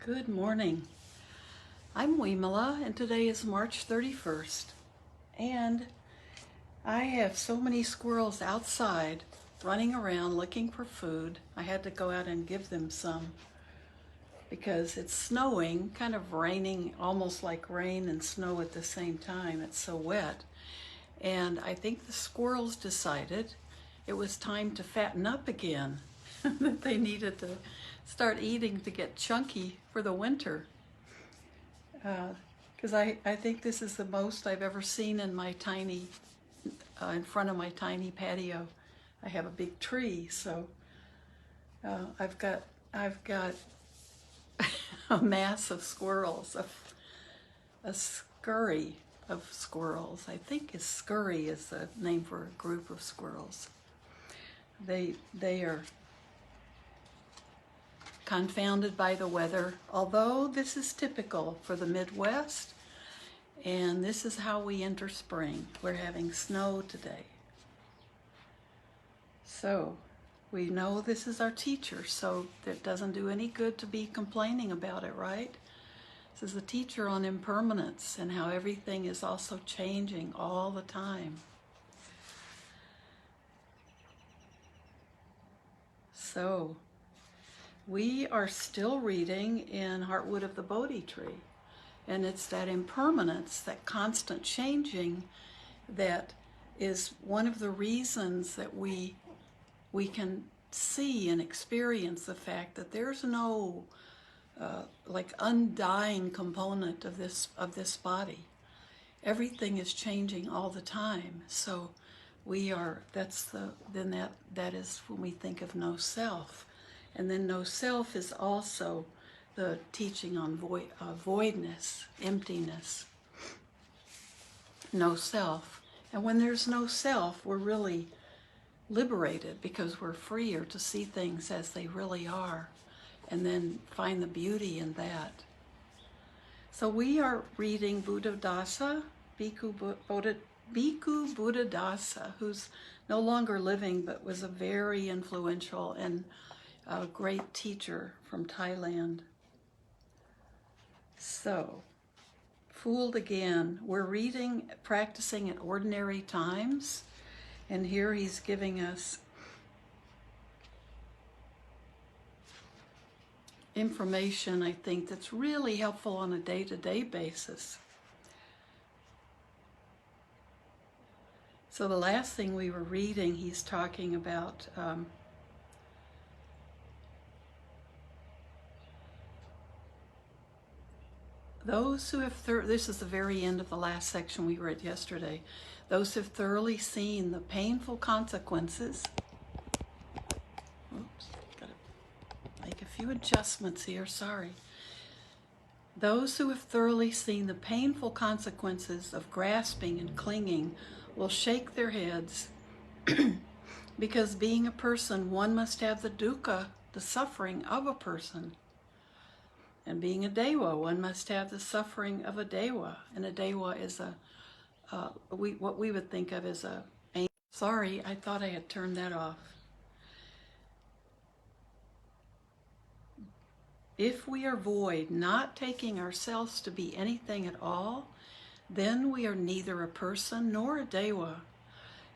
Good morning. I'm Vimala, and today is March 31st. And I have so many squirrels outside running around looking for food. I had to go out and give them some because it's snowing, kind of raining, almost like rain and snow at the same time. It's so wet. And I think the squirrels decided it was time to fatten up again, that they needed to start eating to get chunky for the winter. Because I think this is the most I've ever seen in my tiny, in front of my tiny patio. I have a big tree, so I've got a mass of squirrels, a scurry of squirrels. I think scurry is the name for a group of squirrels. They are confounded by the weather, although this is typical for the Midwest, and this is how we enter spring. We're having snow today. So we know this is our teacher, so it doesn't do any good to be complaining about it, right? This is a teacher on impermanence and how everything is also changing all the time. So we are still reading in Heartwood of the Bodhi tree, and it's that impermanence, that constant changing, that is one of the reasons that we can see and experience the fact that there's no undying component of this body. Everything is changing all the time. So that is when we think of no self. And then no self is also the teaching on voidness, emptiness, no self. And when there's no self, we're really liberated because we're freer to see things as they really are and then find the beauty in that. So we are reading Buddhadasa, Bhikkhu Buddhadasa, who's no longer living but was a very influential and a great teacher from Thailand. So, fooled again. We're reading, practicing at ordinary times, and here he's giving us information, I think, that's really helpful on a day-to-day basis. So the last thing we were reading, he's talking about those who have, this is the very end of the last section we read yesterday, those who have thoroughly seen the painful consequences. Oops, gotta make a few adjustments here, sorry. Those who have thoroughly seen the painful consequences of grasping and clinging will shake their heads because being a person, one must have the dukkha, the suffering of a person. And being a dewa, one must have the suffering of a dewa. And a dewa is what we would think of as a angel. Sorry, I thought I had turned that off. If we are void, not taking ourselves to be anything at all, then we are neither a person nor a dewa,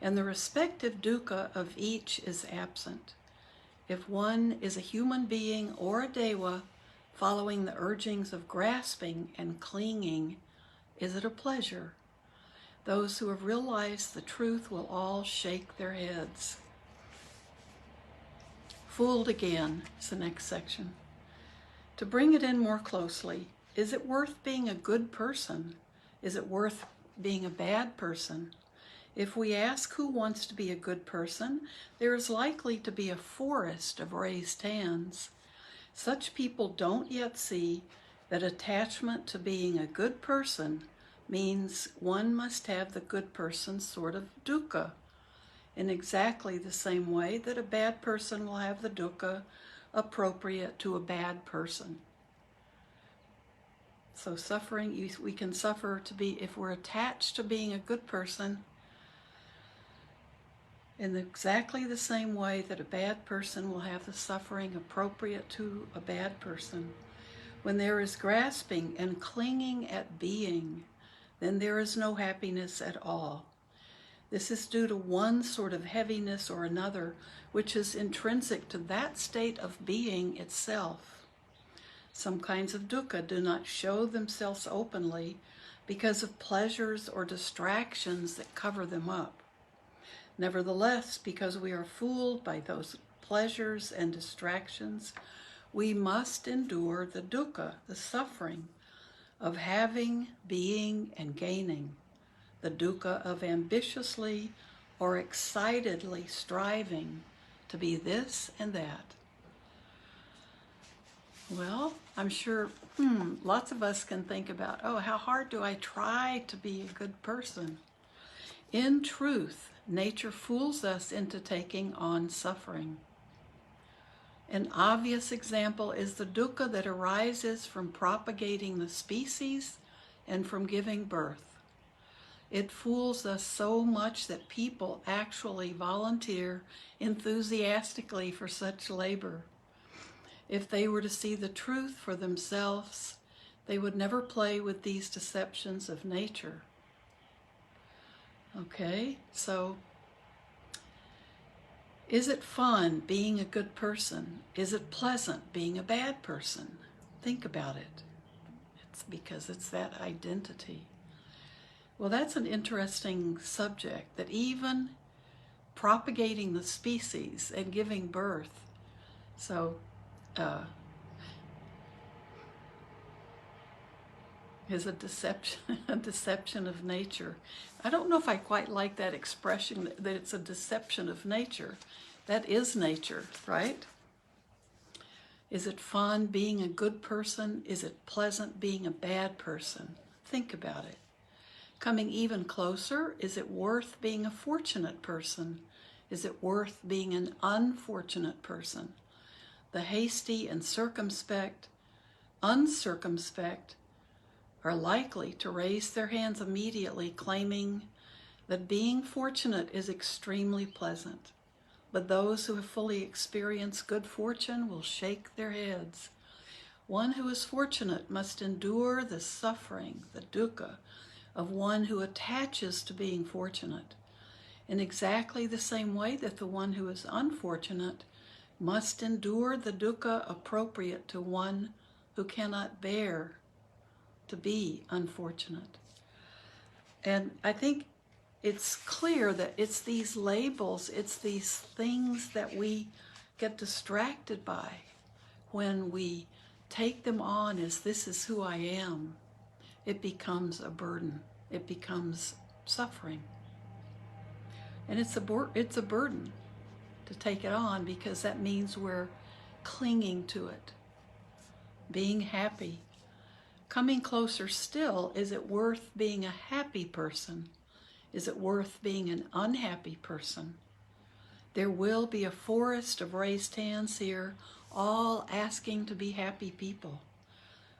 and the respective dukkha of each is absent. If one is a human being or a dewa, following the urgings of grasping and clinging, is it a pleasure? Those who have realized the truth will all shake their heads. Fooled again is the next section. To bring it in more closely, is it worth being a good person? Is it worth being a bad person? If we ask who wants to be a good person, there is likely to be a forest of raised hands. Such people don't yet see that attachment to being a good person means one must have the good person's sort of dukkha, in exactly the same way that a bad person will have the dukkha appropriate to a bad person. So suffering, we can suffer if we're attached to being a good person, in exactly the same way that a bad person will have the suffering appropriate to a bad person. When there is grasping and clinging at being, then there is no happiness at all. This is due to one sort of heaviness or another, which is intrinsic to that state of being itself. Some kinds of dukkha do not show themselves openly because of pleasures or distractions that cover them up. Nevertheless, because we are fooled by those pleasures and distractions, we must endure the dukkha, the suffering of having, being, and gaining, the dukkha of ambitiously or excitedly striving to be this and that. Well, I'm sure lots of us can think about, how hard do I try to be a good person? In truth, nature fools us into taking on suffering. An obvious example is the dukkha that arises from propagating the species and from giving birth. It fools us so much that people actually volunteer enthusiastically for such labor. If they were to see the truth for themselves, they would never play with these deceptions of nature. Okay, so is it fun being a good person? Is it pleasant being a bad person? Think about it. It's because it's that identity. Well, that's an interesting subject, that even propagating the species and giving birth, is a deception of nature. I don't know if I quite like that expression, that it's a deception of nature. That is nature, right? Is it fun being a good person? Is it pleasant being a bad person? Think about it. Coming even closer, is it worth being a fortunate person? Is it worth being an unfortunate person? The hasty and uncircumspect are likely to raise their hands immediately, claiming that being fortunate is extremely pleasant. But those who have fully experienced good fortune will shake their heads. One who is fortunate must endure the suffering, the dukkha, of one who attaches to being fortunate, in exactly the same way that the one who is unfortunate must endure the dukkha appropriate to one who cannot bear to be unfortunate. And I think it's clear that it's these labels, it's these things that we get distracted by when we take them on as this is who I am. It becomes a burden. It becomes suffering. And it's a burden to take it on, because that means we're clinging to it, being happy. Coming closer still, is it worth being a happy person? Is it worth being an unhappy person? There will be a forest of raised hands here, all asking to be happy people.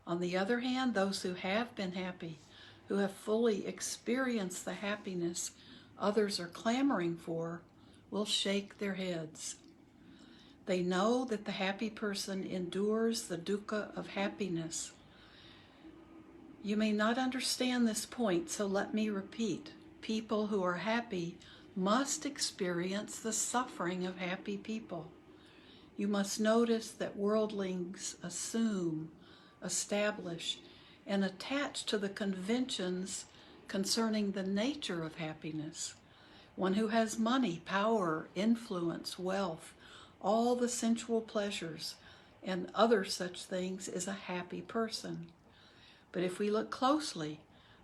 On the other hand, those who have been happy, who have fully experienced the happiness others are clamoring for, will shake their heads. They know that the happy person endures the dukkha of happiness. You may not understand this point, so let me repeat. People who are happy must experience the suffering of happy people. You must notice that worldlings assume, establish, and attach to the conventions concerning the nature of happiness. One who has money, power, influence, wealth, all the sensual pleasures, and other such things is a happy person. But if we look closely,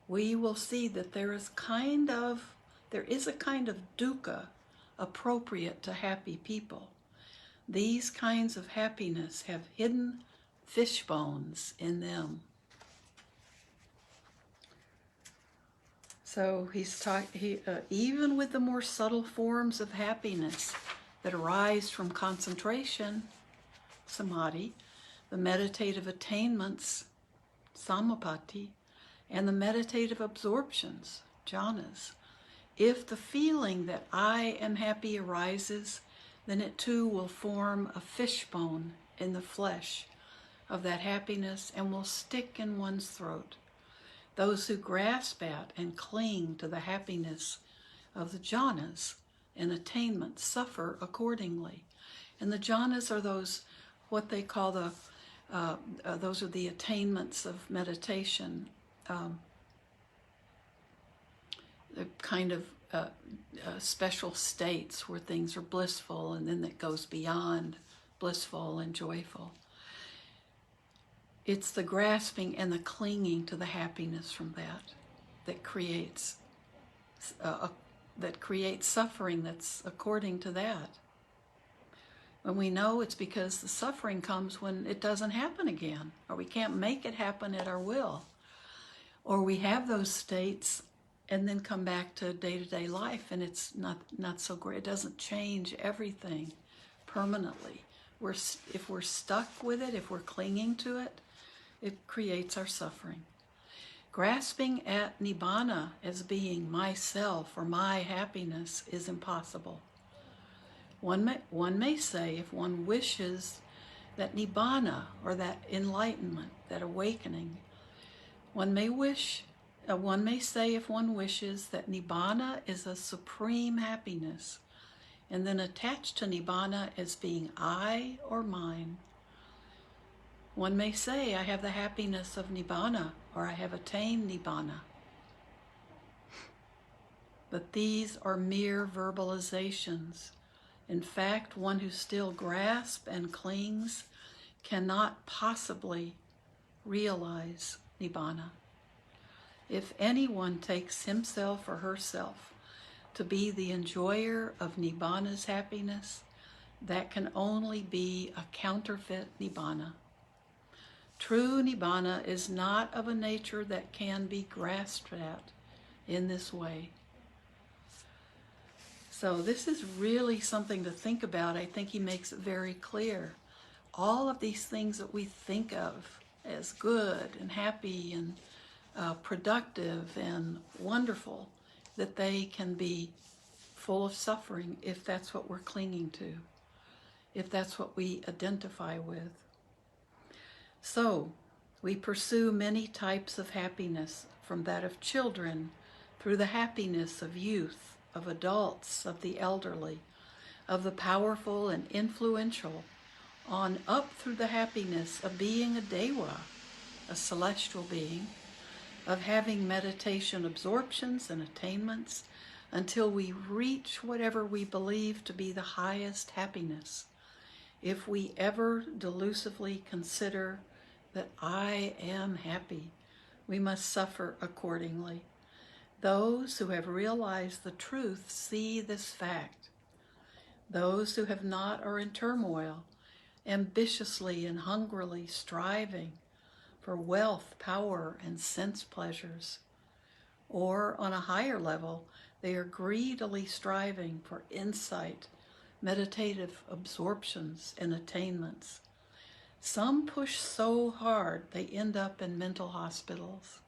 we will see that there is a kind of dukkha appropriate to happy people. These kinds of happiness have hidden fish bones in them. So even with the more subtle forms of happiness that arise from concentration, samadhi, the meditative attainments, samapatti, and the meditative absorptions, jhanas, if the feeling that I am happy arises, then it too will form a fishbone in the flesh, of that happiness and will stick in one's throat. Those who grasp at and cling to the happiness of the jhanas and attainment suffer accordingly. And the jhanas are those, what they call those are the attainments of meditation. The kind of special states where things are blissful and then that goes beyond blissful and joyful. It's the grasping and the clinging to the happiness from that creates suffering that's according to that. When we know it's because the suffering comes when it doesn't happen again, or we can't make it happen at our will, or we have those states and then come back to day-to-day life and it's not so great. It doesn't change everything permanently. If we're stuck with it, if we're clinging to it, it creates our suffering. Grasping at nibbana as being myself or my happiness is impossible. One may say, if one wishes that nibbana, or that enlightenment, that awakening, one may say if one wishes that nibbana is a supreme happiness, and then attached to nibbana as being I or mine. One may say, I have the happiness of nibbana, or I have attained nibbana. But these are mere verbalizations. In fact, one who still grasps and clings cannot possibly realize nibbana. If anyone takes himself or herself to be the enjoyer of nibbana's happiness, that can only be a counterfeit nibbana. True nibbana is not of a nature that can be grasped at in this way. So this is really something to think about. I think he makes it very clear. All of these things that we think of as good and happy and productive and wonderful, that they can be full of suffering if that's what we're clinging to, if that's what we identify with. So, we pursue many types of happiness, from that of children, through the happiness of youth, of adults, of the elderly, of the powerful and influential, on up through the happiness of being a dewa, a celestial being, of having meditation absorptions and attainments, until we reach whatever we believe to be the highest happiness. If we ever delusively consider that I am happy, we must suffer accordingly. Those who have realized the truth see this fact. Those who have not are in turmoil, ambitiously and hungrily striving for wealth, power, and sense pleasures. Or on a higher level, they are greedily striving for insight, meditative absorptions, and attainments. Some push so hard they end up in mental hospitals.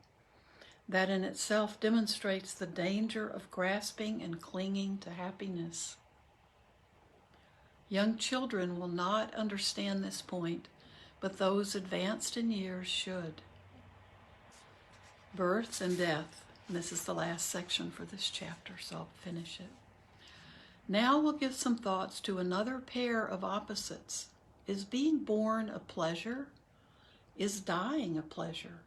That in itself demonstrates the danger of grasping and clinging to happiness. Young children will not understand this point, but those advanced in years should. Birth and death. And this is the last section for this chapter, so I'll finish it. Now we'll give some thoughts to another pair of opposites. Is being born a pleasure? Is dying a pleasure?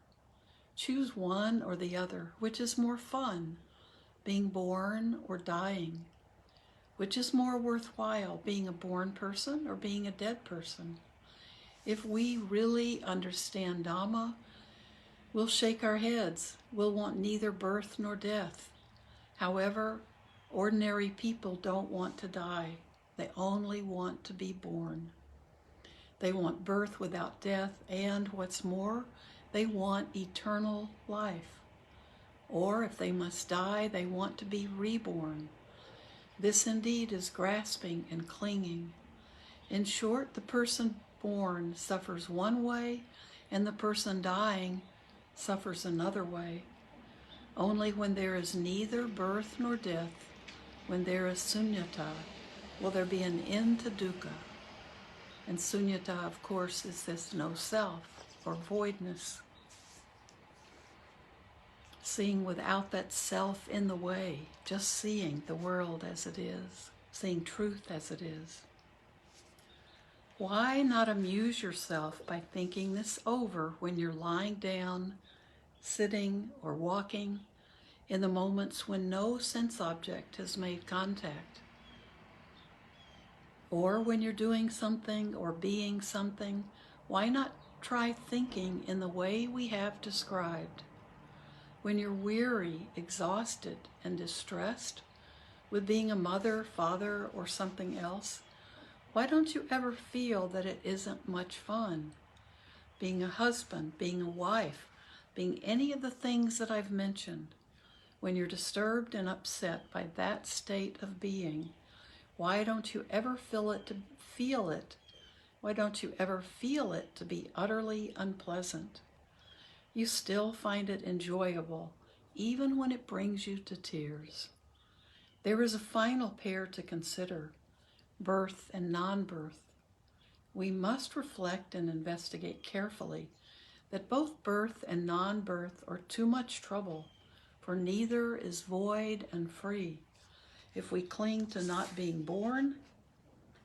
Choose one or the other. Which is more fun, being born or dying? Which is more worthwhile, being a born person or being a dead person? If we really understand Dhamma, we'll shake our heads. We'll want neither birth nor death. However, ordinary people don't want to die. They only want to be born. They want birth without death, and what's more, they want eternal life. Or if they must die, they want to be reborn. This indeed is grasping and clinging. In short, the person born suffers one way, and the person dying suffers another way. Only when there is neither birth nor death, when there is sunyata, will there be an end to dukkha. And sunyata, of course, is this no self or voidness. Seeing without that self in the way, just seeing the world as it is, seeing truth as it is. Why not amuse yourself by thinking this over when you're lying down, sitting, or walking, in the moments when no sense object has made contact? Or when you're doing something or being something, why not try thinking in the way we have described? When you're weary, exhausted, and distressed with being a mother, father, or something else, why don't you ever feel that it isn't much fun? Being a husband, being a wife, being any of the things that I've mentioned. When you're disturbed and upset by that state of being, why don't you ever feel it? Why don't you ever feel it to be utterly unpleasant? You still find it enjoyable, even when it brings you to tears. There is a final pair to consider, birth and non-birth. We must reflect and investigate carefully that both birth and non-birth are too much trouble, for neither is void and free. If we cling to not being born,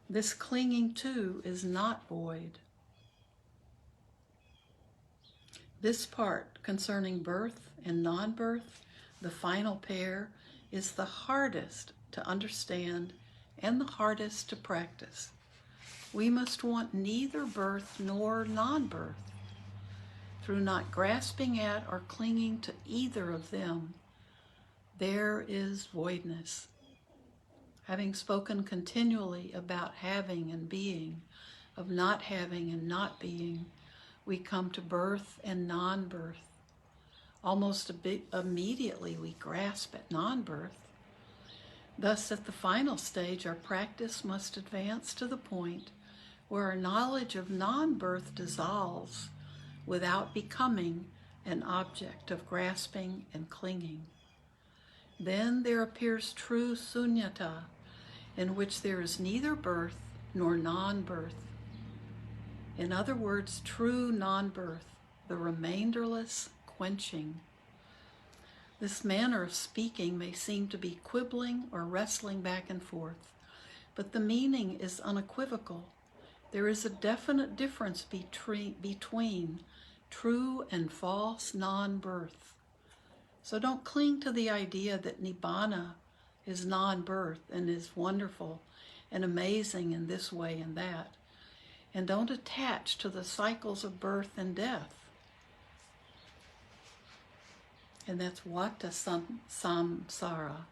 this clinging too is not void. This part concerning birth and non-birth, the final pair, is the hardest to understand and the hardest to practice. We must want neither birth nor non-birth. Through not grasping at or clinging to either of them, there is voidness. Having spoken continually about having and being, of not having and not being, we come to birth and non-birth. Almost immediately we grasp at non-birth. Thus, at the final stage, our practice must advance to the point where our knowledge of non-birth dissolves without becoming an object of grasping and clinging. Then there appears true sunyata, in which there is neither birth nor non-birth. In other words, true non-birth, the remainderless quenching. This manner of speaking may seem to be quibbling or wrestling back and forth, but the meaning is unequivocal. There is a definite difference between true and false non-birth. So don't cling to the idea that nibbana is non-birth and is wonderful and amazing in this way and that. And don't attach to the cycles of birth and death. And that's vata samsara.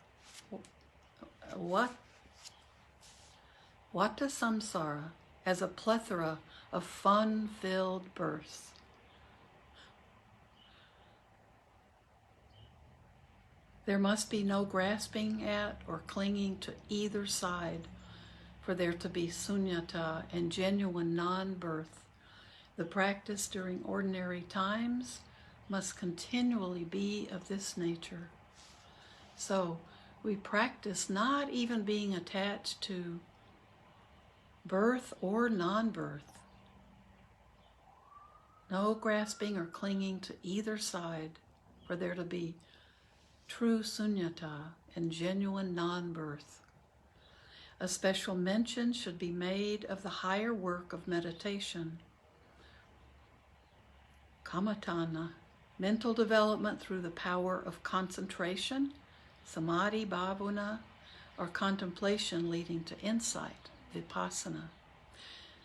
Vata samsara as a plethora of fun-filled births. There must be no grasping at or clinging to either side for there to be sunyata and genuine non-birth. The practice during ordinary times must continually be of this nature. So we practice not even being attached to birth or non-birth. No grasping or clinging to either side for there to be true sunyata and genuine non-birth. A special mention should be made of the higher work of meditation. Kamatana, mental development through the power of concentration, samadhi, bhavana, or contemplation leading to insight, vipassana.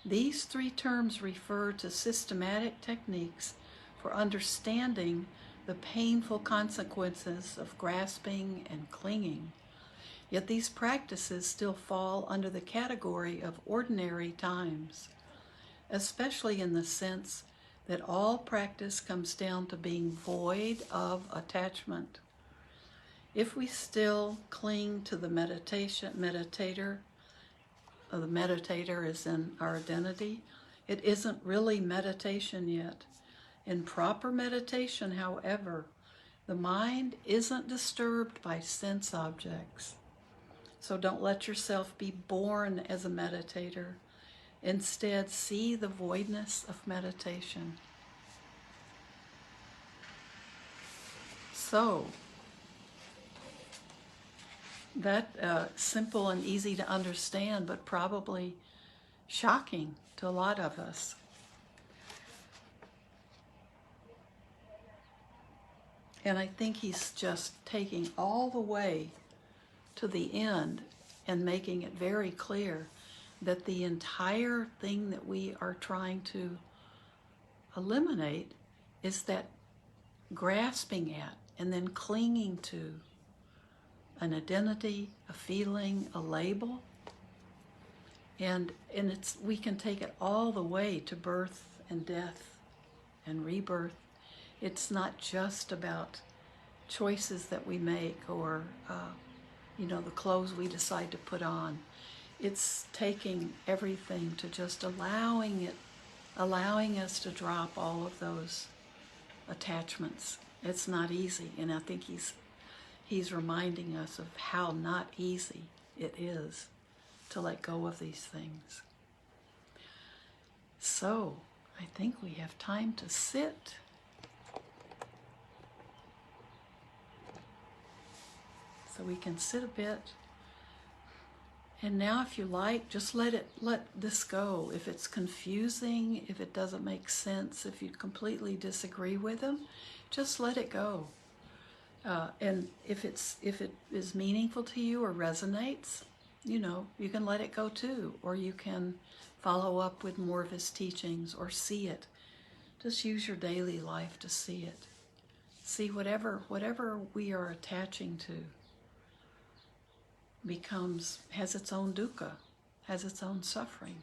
These three terms refer to systematic techniques for understanding the painful consequences of grasping and clinging. Yet these practices still fall under the category of ordinary times, especially in the sense that all practice comes down to being void of attachment. If we still cling to the meditator is in our identity, it isn't really meditation yet. In proper meditation, however, the mind isn't disturbed by sense objects. So don't let yourself be born as a meditator. Instead, see the voidness of meditation. So, that simple and easy to understand, but probably shocking to a lot of us. And I think he's just taking all the way to the end and making it very clear that the entire thing that we are trying to eliminate is that grasping at and then clinging to an identity, a feeling, a label. And we can take it all the way to birth and death and rebirth. It's not just about choices that we make or the clothes we decide to put on. It's taking everything to just allowing us to drop all of those attachments. It's not easy, and I think he's reminding us of how not easy it is to let go of these things. So, I think we have time to sit. So we can sit a bit. And now if you like, just let this go. If it's confusing, if it doesn't make sense, if you completely disagree with him, just let it go. And if it is meaningful to you or resonates, you can let it go too. Or you can follow up with more of his teachings or see it. Just use your daily life to see it. See whatever we are attaching to has its own dukkha, has its own suffering.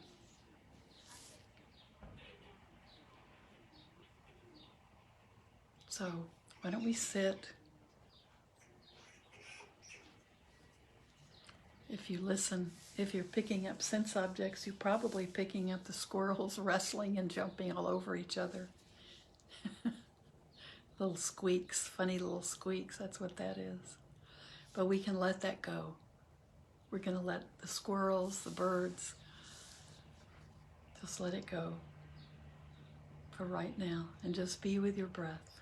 So why don't we sit? If you listen, if you're picking up sense objects, you're probably picking up the squirrels wrestling and jumping all over each other. Little squeaks, funny little squeaks, that's what that is. But we can let that go. We're going to let the squirrels, the birds, just let it go for right now and just be with your breath.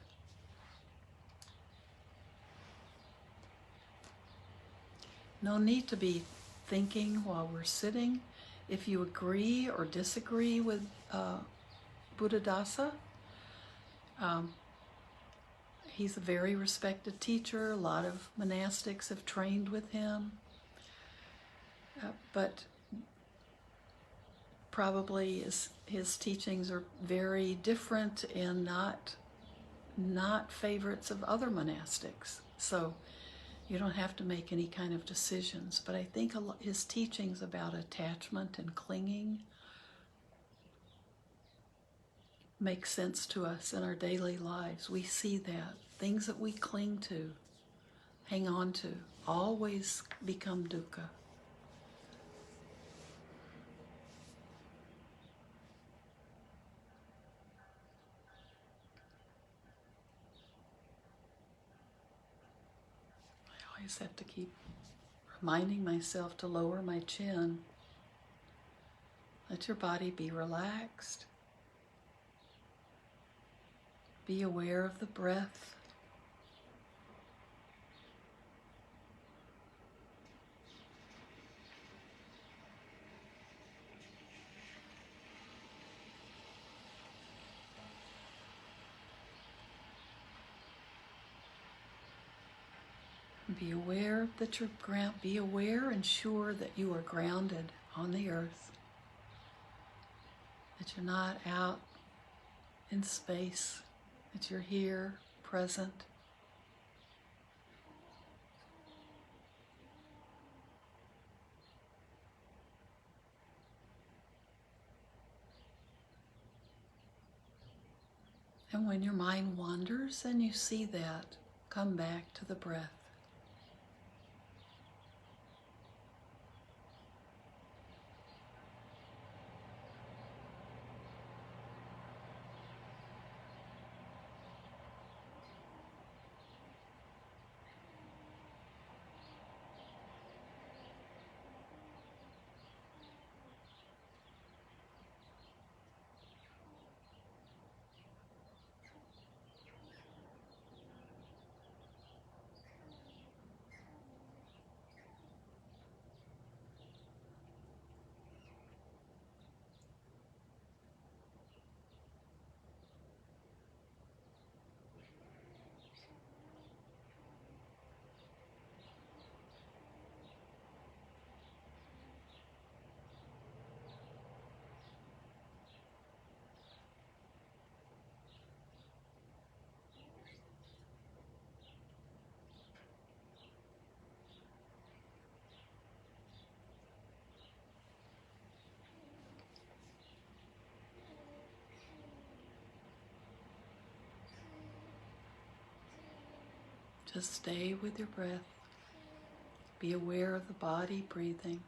No need to be thinking while we're sitting. If you agree or disagree with Buddhadasa, he's a very respected teacher. A lot of monastics have trained with him. But probably his teachings are very different and not favorites of other monastics. So you don't have to make any kind of decisions. But I think his teachings about attachment and clinging make sense to us in our daily lives. We see that. Things that we cling to, hang on to, always become dukkha. I always have to keep reminding myself to lower my chin. Let your body be relaxed. Be aware of the breath. Be aware that be aware and sure that you are grounded on the earth. That you're not out in space, that you're here, present. And when your mind wanders and you see that, come back to the breath. Just stay with your breath. Be aware of the body breathing.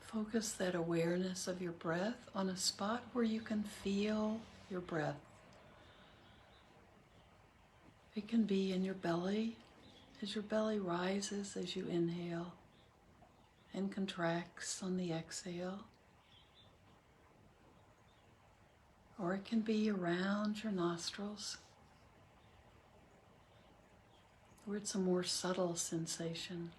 Focus that awareness of your breath on a spot where you can feel your breath. It can be in your belly, as your belly rises as you inhale and contracts on the exhale. Or it can be around your nostrils, where it's a more subtle sensation.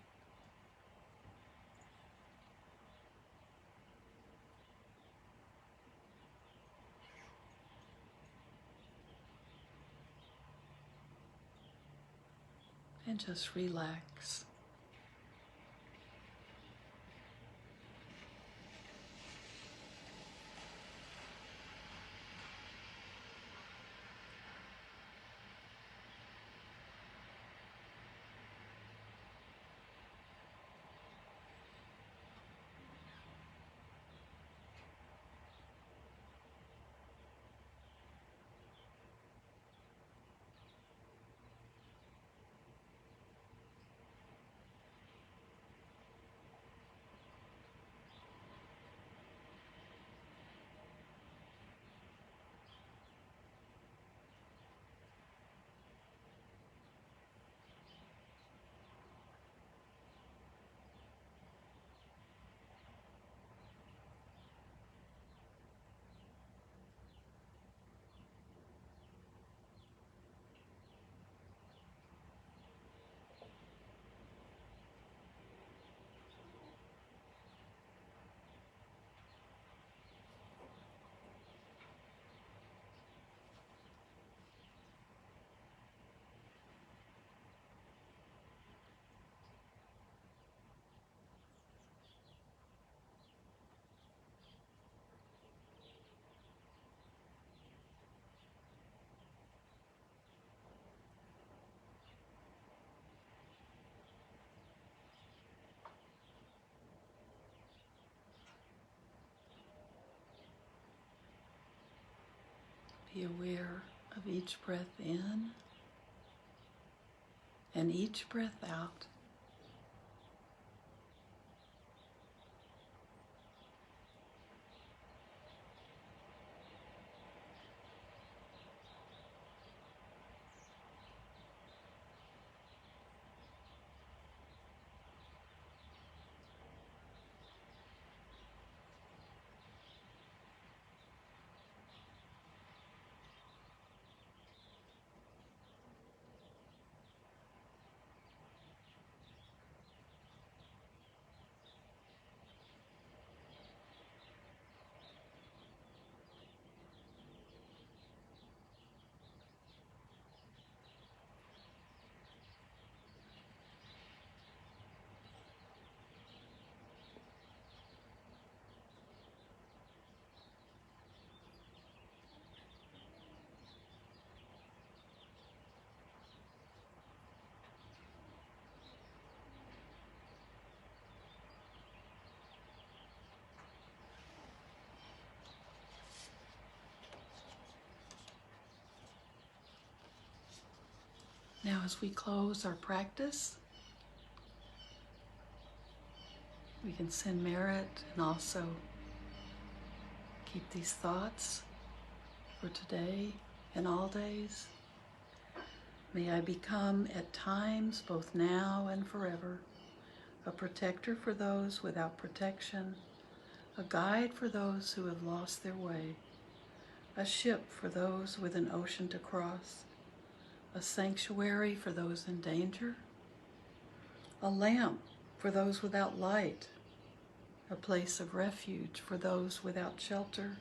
And just relax. Be aware of each breath in and each breath out. Now, as we close our practice, we can send merit and also keep these thoughts for today and all days. May I become at times, both now and forever, a protector for those without protection, a guide for those who have lost their way, a ship for those with an ocean to cross, a sanctuary for those in danger, a lamp for those without light, a place of refuge for those without shelter,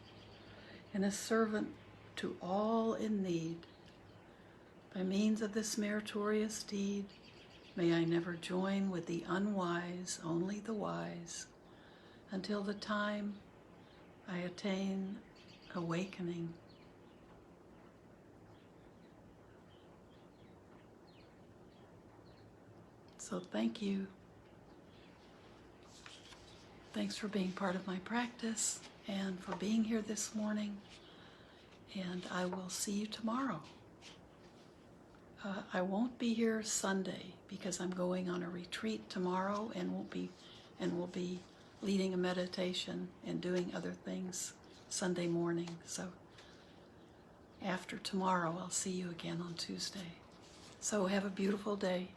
and a servant to all in need. By means of this meritorious deed, may I never join with the unwise, only the wise, until the time I attain awakening. So thank you. Thanks for being part of my practice and for being here this morning. And I will see you tomorrow. I won't be here Sunday because I'm going on a retreat tomorrow and will be leading a meditation and doing other things Sunday morning. So after tomorrow, I'll see you again on Tuesday. So have a beautiful day.